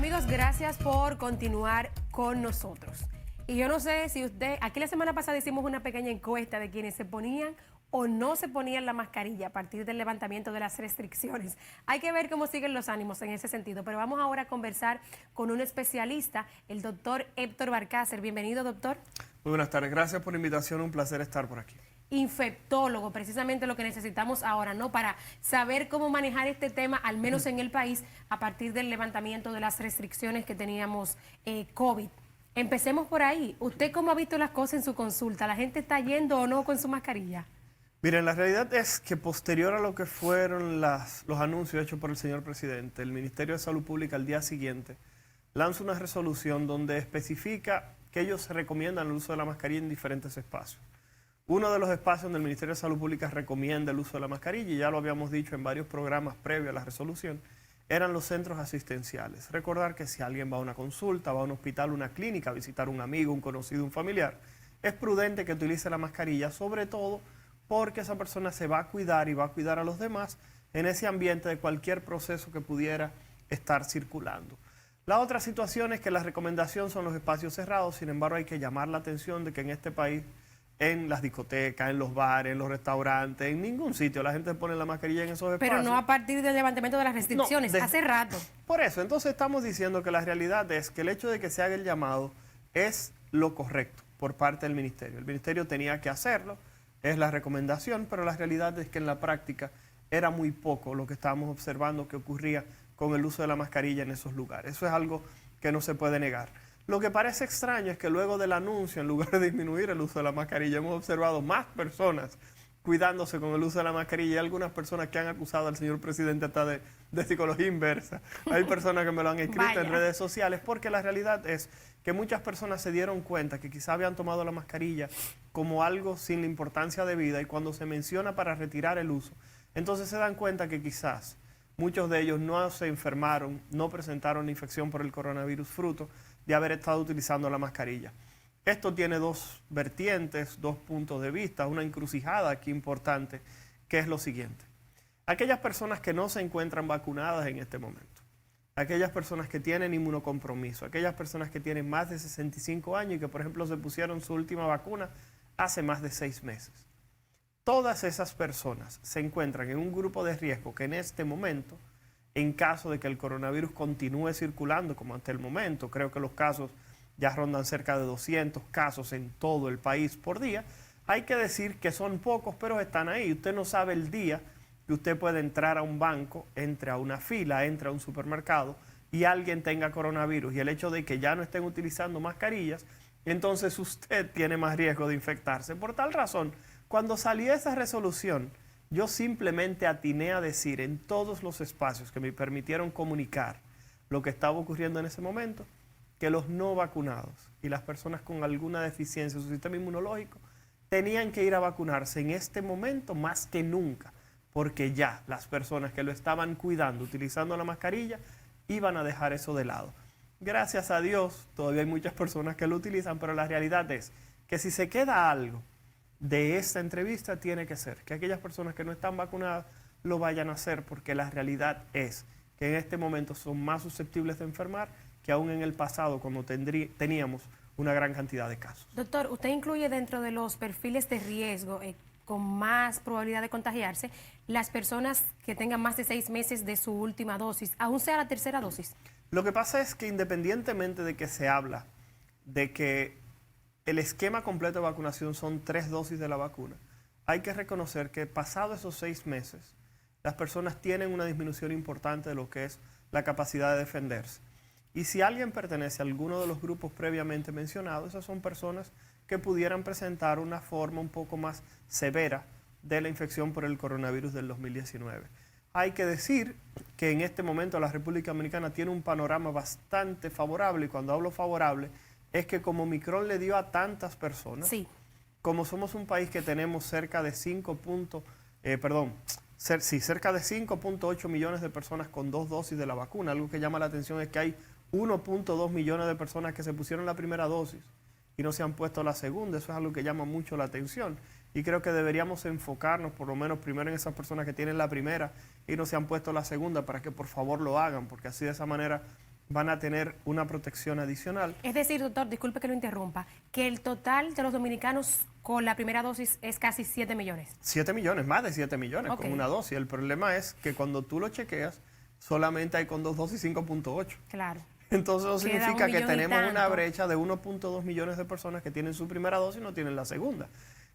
Amigos, gracias por continuar con nosotros. Y yo no sé si usted, aquí la semana pasada hicimos una pequeña encuesta de quienes se ponían o no se ponían la mascarilla a partir del levantamiento de las restricciones. Hay que ver cómo siguen los ánimos en ese sentido, pero vamos ahora a conversar con un especialista, el doctor Héctor Barcácer. Bienvenido, doctor. Muy buenas tardes, gracias por la invitación, un placer estar por aquí. Infectólogo, precisamente lo que necesitamos ahora, ¿no? Para saber cómo manejar este tema, al menos en el país, a partir del levantamiento de las restricciones que teníamos COVID. Empecemos por ahí. ¿Usted cómo ha visto las cosas en su consulta? ¿La gente está yendo o no con su mascarilla? Miren, la realidad es que posterior a lo que fueron los anuncios hechos por el señor presidente, el Ministerio de Salud Pública al día siguiente lanza una resolución donde especifica que ellos recomiendan el uso de la mascarilla en diferentes espacios. Uno de los espacios donde el Ministerio de Salud Pública recomienda el uso de la mascarilla, y ya lo habíamos dicho en varios programas previos a la resolución, eran los centros asistenciales. Recordar que si alguien va a una consulta, va a un hospital, una clínica, a visitar a un amigo, un conocido, un familiar, es prudente que utilice la mascarilla, sobre todo porque esa persona se va a cuidar y va a cuidar a los demás en ese ambiente de cualquier proceso que pudiera estar circulando. La otra situación es que la recomendación son los espacios cerrados, sin embargo hay que llamar la atención de que en este país, en las discotecas, en los bares, en los restaurantes, en ningún sitio la gente pone la mascarilla en esos espacios. Pero no a partir del levantamiento de las restricciones, no, hace rato. Por eso, entonces estamos diciendo que la realidad es que el hecho de que se haga el llamado es lo correcto por parte del ministerio. El ministerio tenía que hacerlo, es la recomendación, pero la realidad es que en la práctica era muy poco lo que estábamos observando que ocurría con el uso de la mascarilla en esos lugares. Eso es algo que no se puede negar. Lo que parece extraño es que luego del anuncio, en lugar de disminuir el uso de la mascarilla, hemos observado más personas cuidándose con el uso de la mascarilla y algunas personas que han acusado al señor presidente hasta de psicología inversa. Hay personas que me lo han escrito en redes sociales porque la realidad es que muchas personas se dieron cuenta que quizá habían tomado la mascarilla como algo sin la importancia de vida y cuando se menciona para retirar el uso, entonces se dan cuenta que quizás muchos de ellos no se enfermaron, no presentaron infección por el coronavirus fruto de haber estado utilizando la mascarilla. Esto tiene dos vertientes, dos puntos de vista, una encrucijada aquí importante, que es lo siguiente. Aquellas personas que no se encuentran vacunadas en este momento, aquellas personas que tienen inmunocompromiso, aquellas personas que tienen más de 65 años y que, por ejemplo, se pusieron su última vacuna hace más de 6 meses. Todas esas personas se encuentran en un grupo de riesgo que en este momento, en caso de que el coronavirus continúe circulando como hasta el momento, creo que los casos ya rondan cerca de 200 casos en todo el país por día, hay que decir que son pocos, pero están ahí. Usted no sabe el día que usted puede entrar a un banco, entre a una fila, entre a un supermercado y alguien tenga coronavirus. Y el hecho de que ya no estén utilizando mascarillas, entonces usted tiene más riesgo de infectarse. Por tal razón, cuando salió esa resolución, yo simplemente atiné a decir en todos los espacios que me permitieron comunicar lo que estaba ocurriendo en ese momento, que los no vacunados y las personas con alguna deficiencia en su sistema inmunológico tenían que ir a vacunarse en este momento más que nunca, porque ya las personas que lo estaban cuidando, utilizando la mascarilla, iban a dejar eso de lado. Gracias a Dios, todavía hay muchas personas que lo utilizan, pero la realidad es que si se queda algo de esta entrevista, tiene que ser que aquellas personas que no están vacunadas lo vayan a hacer, porque la realidad es que en este momento son más susceptibles de enfermar que aún en el pasado, cuando teníamos una gran cantidad de casos. Doctor, usted incluye dentro de los perfiles de riesgo con más probabilidad de contagiarse las personas que tengan más de 6 meses de su última dosis, aún sea la tercera dosis. Lo que pasa es que independientemente de que se habla de que el esquema completo de vacunación son 3 dosis de la vacuna, hay que reconocer que pasado esos 6 meses, las personas tienen una disminución importante de lo que es la capacidad de defenderse. Y si alguien pertenece a alguno de los grupos previamente mencionados, esas son personas que pudieran presentar una forma un poco más severa de la infección por el coronavirus del 2019. Hay que decir que en este momento la República Dominicana tiene un panorama bastante favorable, y cuando hablo favorable es que como Omicron le dio a tantas personas, sí, como somos un país que tenemos cerca de 5.8 millones de personas con 2 dosis de la vacuna, algo que llama la atención es que hay 1.2 millones de personas que se pusieron la primera dosis y no se han puesto la segunda. Eso es algo que llama mucho la atención y creo que deberíamos enfocarnos por lo menos primero en esas personas que tienen la primera y no se han puesto la segunda, para que por favor lo hagan, porque así de esa manera van a tener una protección adicional. Es decir, doctor, disculpe que lo interrumpa, que el total de los dominicanos con la primera dosis es casi 7 millones. 7 millones, más de 7 millones Ok. con una dosis. El problema es que cuando tú lo chequeas, solamente hay con 2 dosis 5.8. Claro. Entonces eso Queda significa un que millón y tenemos una tanto. brecha de 1.2 millones de personas que tienen su primera dosis y no tienen la segunda.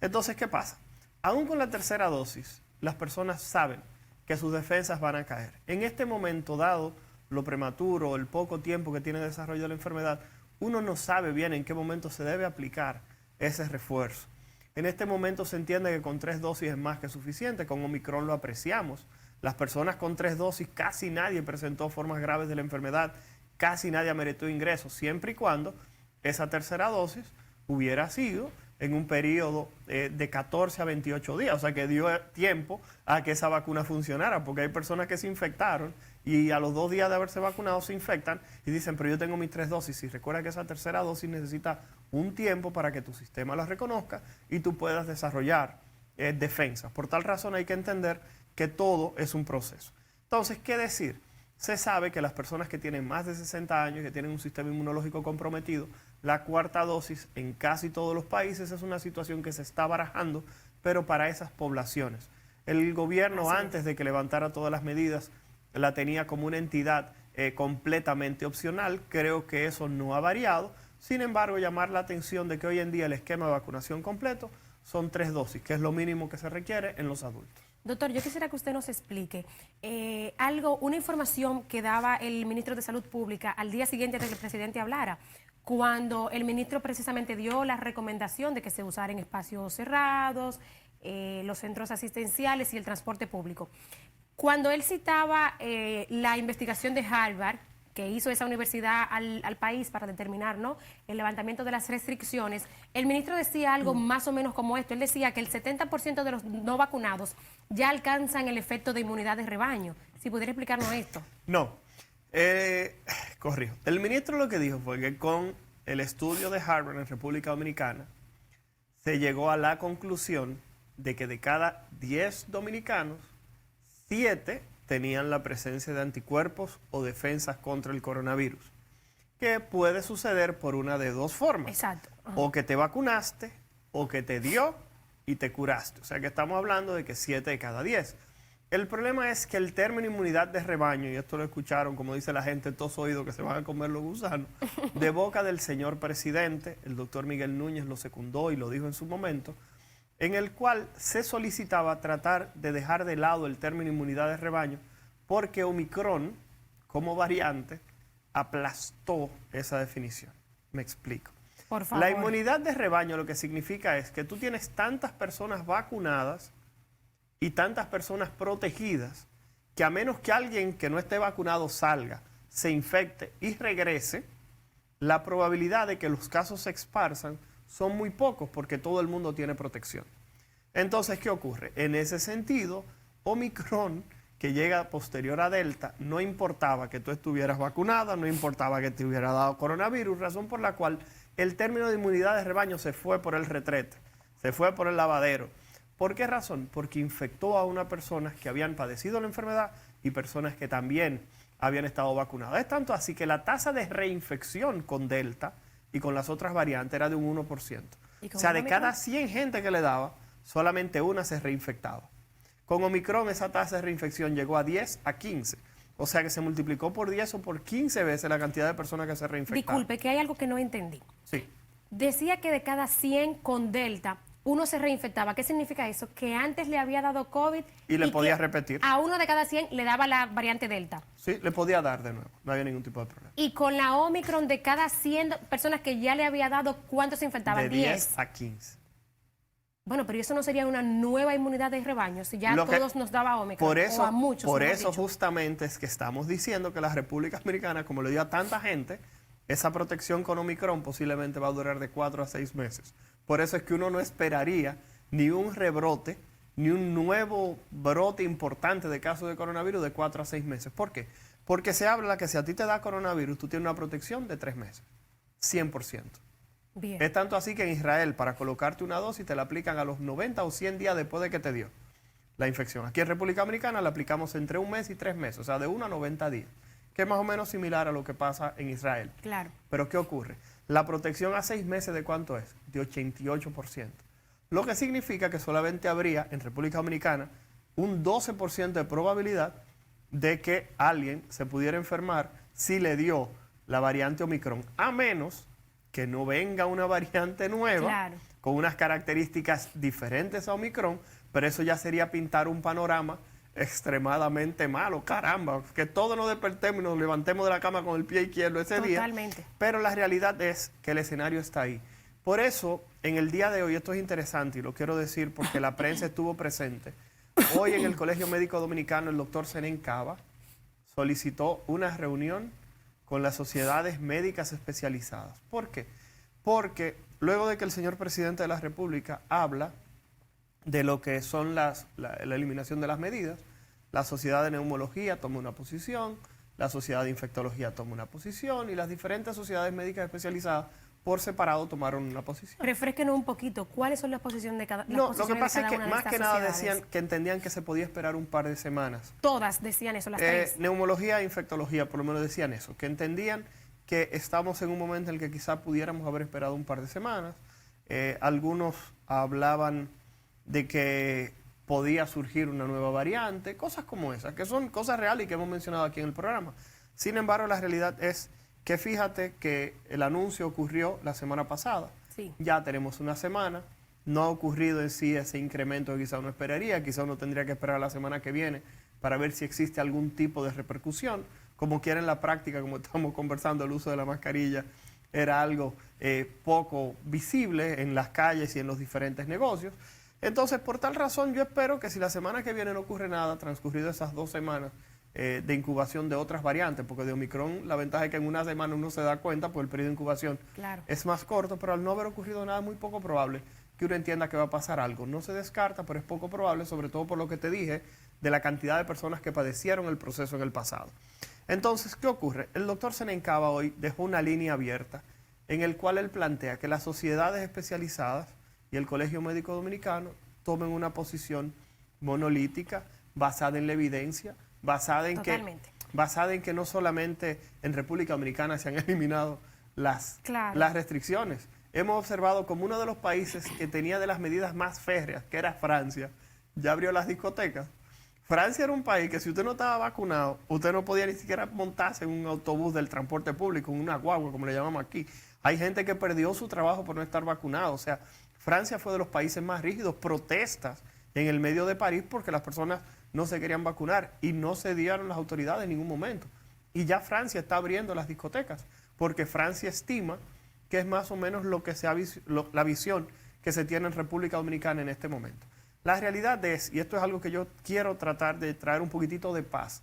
Entonces, ¿qué pasa? Aún con la tercera dosis, las personas saben que sus defensas van a caer. En este momento, dado lo prematuro, el poco tiempo que tiene de desarrollo de la enfermedad, uno no sabe bien en qué momento se debe aplicar ese refuerzo. En este momento se entiende que con 3 dosis es más que suficiente, con Omicron lo apreciamos. Las personas con 3 dosis, casi nadie presentó formas graves de la enfermedad, casi nadie ameritó ingresos, siempre y cuando esa tercera dosis hubiera sido en un periodo de 14 a 28 días, o sea que dio tiempo a que esa vacuna funcionara, porque hay personas que se infectaron y a los 2 días de haberse vacunado se infectan y dicen, pero yo tengo mis 3 dosis. Y recuerda que esa tercera dosis necesita un tiempo para que tu sistema la reconozca y tú puedas desarrollar defensas. Por tal razón hay que entender que todo es un proceso. Entonces, ¿qué decir? Se sabe que las personas que tienen más de 60 años, que tienen un sistema inmunológico comprometido, la cuarta dosis en casi todos los países es una situación que se está barajando, pero para esas poblaciones. El gobierno, antes de que levantara todas las medidas, la tenía como una entidad completamente opcional. Creo que eso no ha variado. Sin embargo, llamar la atención de que hoy en día el esquema de vacunación completo son 3 dosis, que es lo mínimo que se requiere en los adultos. Doctor, yo quisiera que usted nos explique una información que daba el ministro de Salud Pública al día siguiente de que el presidente hablara, cuando el ministro precisamente dio la recomendación de que se usara en espacios cerrados, los centros asistenciales y el transporte público. Cuando él citaba la investigación de Harvard, que hizo esa universidad al país para determinar, ¿no?, el levantamiento de las restricciones, el ministro decía algo más o menos como esto. Él decía que el 70% de los no vacunados ya alcanzan el efecto de inmunidad de rebaño. Si pudiera explicarnos esto. No, corrijo. El ministro lo que dijo fue que con el estudio de Harvard en República Dominicana se llegó a la conclusión de que de cada 10 dominicanos, 7 tenían la presencia de anticuerpos o defensas contra el coronavirus, que puede suceder por una de 2 formas. Exacto. Ajá. O que te vacunaste, o que te dio y te curaste. O sea que estamos hablando de que 7 de cada 10. El problema es que el término inmunidad de rebaño, y esto lo escucharon, como dice la gente, todos oídos que se van a comer los gusanos, de boca del señor presidente, el doctor Miguel Núñez lo secundó y lo dijo en su momento, en el cual se solicitaba tratar de dejar de lado el término inmunidad de rebaño porque Omicron, como variante, aplastó esa definición. Me explico. Por favor. La inmunidad de rebaño lo que significa es que tú tienes tantas personas vacunadas y tantas personas protegidas que a menos que alguien que no esté vacunado salga, se infecte y regrese, la probabilidad de que los casos se esparzan son muy pocos porque todo el mundo tiene protección. Entonces, ¿qué ocurre? En ese sentido, Omicron, que llega posterior a Delta, no importaba que tú estuvieras vacunada, no importaba que te hubiera dado coronavirus, razón por la cual el término de inmunidad de rebaño se fue por el retrete, se fue por el lavadero. ¿Por qué razón? Porque infectó a unas personas que habían padecido la enfermedad y personas que también habían estado vacunadas. Es tanto así que la tasa de reinfección con Delta y con las otras variantes era de un 1%. O sea, de cada 100 gente que le daba, solamente una se reinfectaba. Con Omicron esa tasa de reinfección llegó a 10 a 15. O sea que se multiplicó por 10 o por 15 veces la cantidad de personas que se reinfectaron. Disculpe, que hay algo que no entendí. Sí. Decía que de cada 100 con Delta, uno se reinfectaba. ¿Qué significa eso? Que antes le había dado COVID Y le podía que repetir. A uno de cada 100 le daba la variante Delta. Sí, le podía dar de nuevo. No había ningún tipo de problema. Y con la Omicron, de cada 100 personas que ya le había dado, ¿cuántos se infectaban? De 10 a 15. Bueno, pero eso no sería una nueva inmunidad de rebaño, si ya Lo que- todos nos daba Omicron, Por eso, o a muchos. por mejor eso dicho. justamente es que estamos diciendo que la República Dominicana, como le dio a tanta gente, esa protección con Omicron posiblemente va a durar de 4 a 6 meses. Por eso es que uno no esperaría ni un rebrote, ni un nuevo brote importante de casos de coronavirus de 4 a 6 meses. ¿Por qué? Porque se habla que si a ti te da coronavirus, tú tienes una protección de 3 meses, 100%. Bien. Es tanto así que en Israel, para colocarte una dosis, te la aplican a los 90 o 100 días después de que te dio la infección. Aquí en República Dominicana la aplicamos entre 1 mes y 3 meses, o sea, de 1 a 90 días. que es más o menos similar a lo que pasa en Israel. Claro. Pero ¿qué ocurre? La protección a 6 meses, ¿de cuánto es? De 88%. Lo que significa que solamente habría en República Dominicana un 12% de probabilidad de que alguien se pudiera enfermar si le dio la variante Omicron, a menos que no venga una variante nueva, claro, con unas características diferentes a Omicron, pero eso ya sería pintar un panorama extremadamente malo. Caramba, que todos nos despertemos y nos levantemos de la cama con el pie izquierdo ese día. totalmente. Pero la realidad es que el escenario está ahí. Por eso, en el día de hoy, esto es interesante y lo quiero decir porque la prensa estuvo presente. Hoy en el Colegio Médico Dominicano, el doctor Zenén Cava solicitó una reunión con las sociedades médicas especializadas. ¿Por qué? Porque luego de que el señor presidente de la República habla de lo que son la eliminación de las medidas, la sociedad de neumología toma una posición, la sociedad de infectología toma una posición y las diferentes sociedades médicas especializadas por separado tomaron una posición. Refresquenos un poquito, ¿cuáles son las posiciones de cada una? No, lo que pasa es que más que nada decían que entendían que se podía esperar un par de semanas. Todas decían eso, las tres. Neumología e infectología por lo menos decían eso, que entendían que estamos en un momento en el que quizá pudiéramos haber esperado un par de semanas. Algunos hablaban de que podía surgir una nueva variante, cosas como esas, que son cosas reales y que hemos mencionado aquí en el programa. Sin embargo, la realidad es que fíjate que el anuncio ocurrió la semana pasada. Sí. Ya tenemos una semana, no ha ocurrido en sí ese incremento que quizá uno esperaría, quizá uno tendría que esperar la semana que viene para ver si existe algún tipo de repercusión. Como quiera en la práctica, como estamos conversando, el uso de la mascarilla era algo poco visible en las calles y en los diferentes negocios. Entonces, por tal razón, yo espero que si la semana que viene no ocurre nada, transcurrido esas 2 semanas de incubación de otras variantes, porque de Omicron la ventaja es que en una semana uno se da cuenta, pues el periodo de incubación es más corto, pero al no haber ocurrido nada, es muy poco probable que uno entienda que va a pasar algo. No se descarta, pero es poco probable, sobre todo por lo que te dije, de la cantidad de personas que padecieron el proceso en el pasado. Entonces, ¿qué ocurre? El doctor Zenén Cava hoy dejó una línea abierta en el cual él plantea que las sociedades especializadas y el Colegio Médico Dominicano tomen una posición monolítica, basada en la evidencia, basada en que no solamente en República Dominicana se han eliminado las restricciones. Hemos observado como uno de los países que tenía de las medidas más férreas, que era Francia, ya abrió las discotecas. Francia era un país que si usted no estaba vacunado, usted no podía ni siquiera montarse en un autobús del transporte público, en una guagua, como le llamamos aquí. Hay gente que perdió su trabajo por no estar vacunado. O sea, Francia fue de los países más rígidos, protestas en el medio de París porque las personas no se querían vacunar y no se dieron las autoridades en ningún momento. Y ya Francia está abriendo las discotecas porque Francia estima que es más o menos lo que la visión que se tiene en República Dominicana en este momento. La realidad es, y esto es algo que yo quiero tratar de traer un poquitito de paz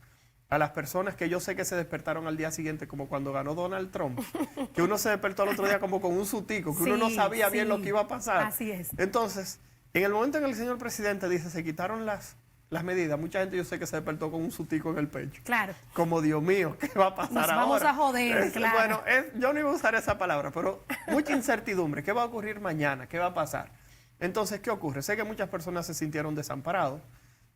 a las personas que yo sé que se despertaron al día siguiente, como cuando ganó Donald Trump, que uno se despertó al otro día como con un sustico, que uno no sabía bien lo que iba a pasar. Así es. Entonces, en el momento en que el señor presidente dice, se quitaron las medidas, mucha gente yo sé que se despertó con un sustico en el pecho. Claro. Como, Dios mío, ¿qué va a pasar ahora? Vamos a joder, claro. Bueno, yo no iba a usar esa palabra, pero mucha incertidumbre. ¿Qué va a ocurrir mañana? ¿Qué va a pasar? Entonces, ¿qué ocurre? Sé que muchas personas se sintieron desamparados,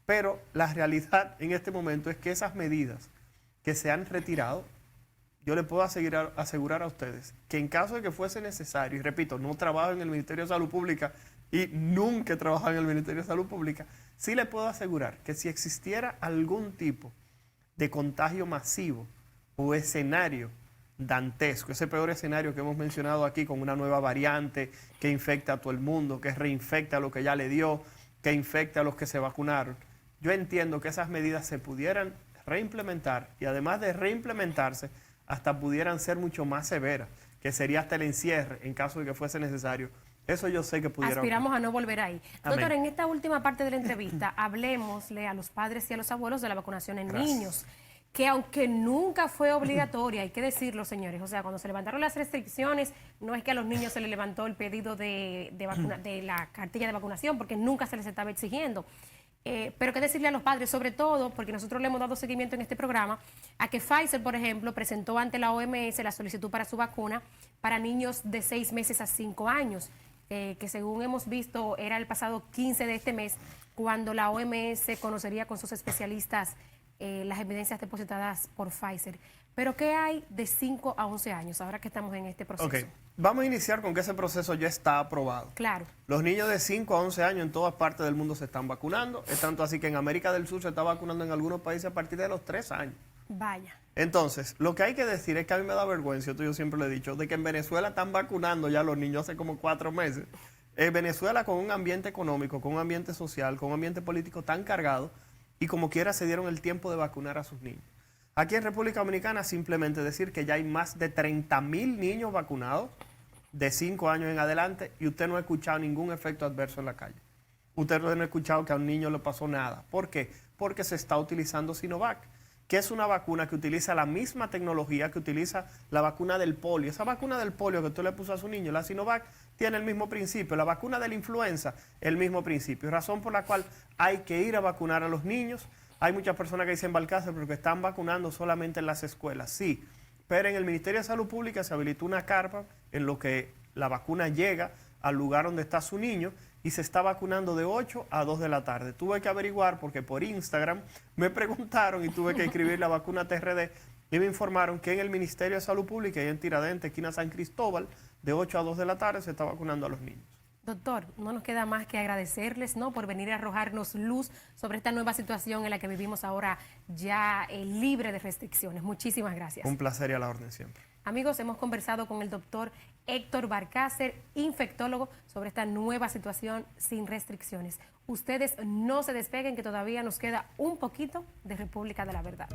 pero la realidad en este momento es que esas medidas que se han retirado, yo le puedo asegurar a ustedes que en caso de que fuese necesario, y repito, no trabajo en el Ministerio de Salud Pública y nunca he trabajado en el Ministerio de Salud Pública, sí le puedo asegurar que si existiera algún tipo de contagio masivo o escenario dantesco, ese peor escenario que hemos mencionado aquí con una nueva variante que infecta a todo el mundo, que reinfecta a lo que ya le dio, que infecta a los que se vacunaron, yo entiendo que esas medidas se pudieran reimplementar y además de reimplementarse, hasta pudieran ser mucho más severas, que sería hasta el encierre en caso de que fuese necesario. Eso yo sé que pudiera Aspiramos a no volver ahí. Amén. Doctor, en esta última parte de la entrevista, hablemosle a los padres y a los abuelos de la vacunación en niños, que aunque nunca fue obligatoria, hay que decirlo, señores, o sea, cuando se levantaron las restricciones, no es que a los niños se les levantó el pedido de la cartilla de vacunación, porque nunca se les estaba exigiendo. Pero qué decirle a los padres, sobre todo, porque nosotros le hemos dado seguimiento en este programa, a que Pfizer, por ejemplo, presentó ante la OMS la solicitud para su vacuna para niños de 6 meses a 5 años, que según hemos visto era el pasado 15 de este mes, cuando la OMS conocería con sus especialistas las evidencias depositadas por Pfizer. Pero ¿qué hay de 5 a 11 años ahora que estamos en este proceso? Ok, vamos a iniciar con que ese proceso ya está aprobado. Claro. Los niños de 5 a 11 años en todas partes del mundo se están vacunando. Es tanto así que en América del Sur se está vacunando en algunos países a partir de los 3 años. Vaya. Entonces, lo que hay que decir es que a mí me da vergüenza, esto yo siempre lo he dicho, de que en Venezuela están vacunando ya los niños hace como 4 meses. En Venezuela con un ambiente económico, con un ambiente social, con un ambiente político tan cargado y como quiera se dieron el tiempo de vacunar a sus niños. Aquí en República Dominicana simplemente decir que ya hay más de 30,000 niños vacunados de 5 años en adelante y usted no ha escuchado ningún efecto adverso en la calle. Usted no ha escuchado que a un niño le pasó nada. ¿Por qué? Porque se está utilizando Sinovac, que es una vacuna que utiliza la misma tecnología que utiliza la vacuna del polio. Esa vacuna del polio que usted le puso a su niño, la Sinovac, tiene el mismo principio. La vacuna de la influenza, el mismo principio. Razón por la cual hay que ir a vacunar a los niños. Hay muchas personas que dicen Balcácer porque están vacunando solamente en las escuelas. Sí, pero en el Ministerio de Salud Pública se habilitó una carpa en lo que la vacuna llega al lugar donde está su niño y se está vacunando de 8 a 2 de la tarde. Tuve que averiguar porque por Instagram me preguntaron y tuve que escribir la vacuna TRD y me informaron que en el Ministerio de Salud Pública y en Tiradentes, esquina San Cristóbal, de 8 a 2 de la tarde se está vacunando a los niños. Doctor, no nos queda más que agradecerles, ¿no?, por venir a arrojarnos luz sobre esta nueva situación en la que vivimos ahora ya libre de restricciones. Muchísimas gracias. Un placer y a la orden siempre. Amigos, hemos conversado con el doctor Héctor Balcácer, infectólogo, sobre esta nueva situación sin restricciones. Ustedes no se despeguen, que todavía nos queda un poquito de República de la Verdad.